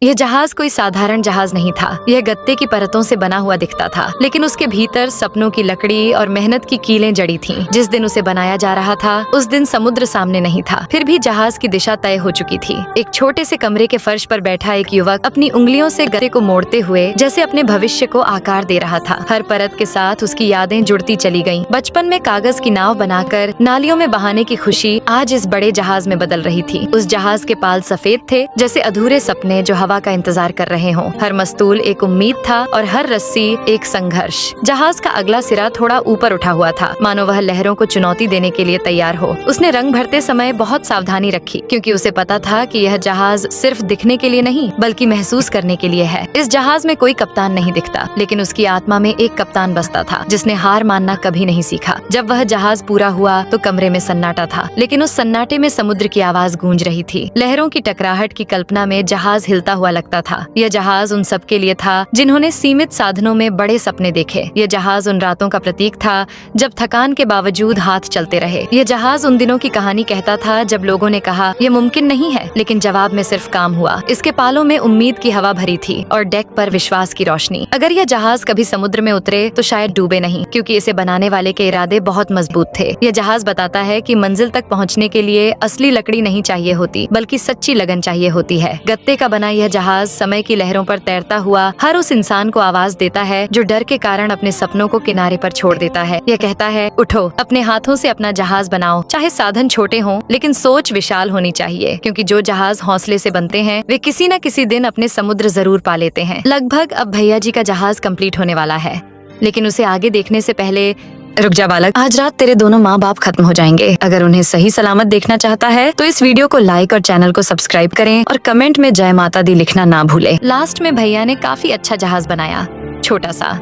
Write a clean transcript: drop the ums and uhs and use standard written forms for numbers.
यह जहाज कोई साधारण जहाज नहीं था। यह गत्ते की परतों से बना हुआ दिखता था, लेकिन उसके भीतर सपनों की लकड़ी और मेहनत की कीलें जड़ी थीं। जिस दिन उसे बनाया जा रहा था उस दिन समुद्र सामने नहीं था, फिर भी जहाज की दिशा तय हो चुकी थी। एक छोटे से कमरे के फर्श पर बैठा एक युवक अपनी उंगलियों से गत्ते को मोड़ते हुए जैसे अपने भविष्य को आकार दे रहा था। हर परत के साथ उसकी यादें जुड़ती चली गईं। बचपन में कागज की नाव बनाकर नालियों में बहाने की खुशी आज इस बड़े जहाज में बदल रही थी। उस जहाज के पाल सफेद थे, जैसे अधूरे सपने जो हवा का इंतजार कर रहे हों। हर मस्तूल एक उम्मीद था और हर रस्सी एक संघर्ष। जहाज का अगला सिरा थोड़ा ऊपर उठा हुआ था, मानो वह लहरों को चुनौती देने के लिए तैयार हो। उसने रंग भरते समय बहुत सावधानी रखी, क्योंकि उसे पता था कि यह जहाज सिर्फ दिखने के लिए नहीं बल्कि महसूस करने के लिए है। इस जहाज में कोई कप्तान नहीं दिखता, लेकिन उसकी आत्मा में एक कप्तान बसता था, जिसने हार मानना कभी नहीं सीखा। जब वह जहाज पूरा हुआ तो कमरे में सन्नाटा था, लेकिन उस सन्नाटे में समुद्र की आवाज गूंज रही थी। लहरों की टकराहट की कल्पना में जहाज हिलता हुआ लगता था। यह जहाज उन सब के लिए था जिन्होंने सीमित साधनों में बड़े सपने देखे। यह जहाज उन रातों का प्रतीक था जब थकान के बावजूद हाथ चलते रहे। यह जहाज उन दिनों की कहानी कहता था जब लोगों ने कहा यह मुमकिन नहीं है, लेकिन जवाब में सिर्फ काम हुआ। इसके पालों में उम्मीद की हवा भरी थी और डेक पर विश्वास की रोशनी। अगर यह जहाज कभी समुद्र में उतरे तो शायद डूबे नहीं, क्योंकि इसे बनाने वाले के इरादे बहुत मजबूत थे। यह जहाज बताता है कि मंजिल तक पहुंचने के लिए असली लकड़ी नहीं चाहिए होती, बल्कि सच्ची लगन चाहिए होती है। गत्ते का बना यह जहाज समय की लहरों पर तैरता हुआ हर उस इंसान को आवाज देता है जो डर के कारण अपने सपनों को किनारे पर छोड़ देता है। यह कहता है, उठो, अपने हाथों से अपना जहाज बनाओ। चाहे साधन छोटे हों, लेकिन सोच विशाल होनी चाहिए, क्योंकि जो जहाज हौसले से बनते हैं वे किसी न किसी दिन अपने समुद्र जरूर पा लेते हैं। लगभग अब भैया जी का जहाज कंप्लीट होने वाला है, लेकिन उसे आगे देखने से पहले रुक जा बालक, आज रात तेरे दोनों माँ बाप खत्म हो जाएंगे। अगर उन्हें सही सलामत देखना चाहता है तो इस वीडियो को लाइक और चैनल को सब्सक्राइब करें और कमेंट में जय माता दी लिखना ना भूले। लास्ट में भैया ने काफी अच्छा जहाज बनाया, छोटा सा।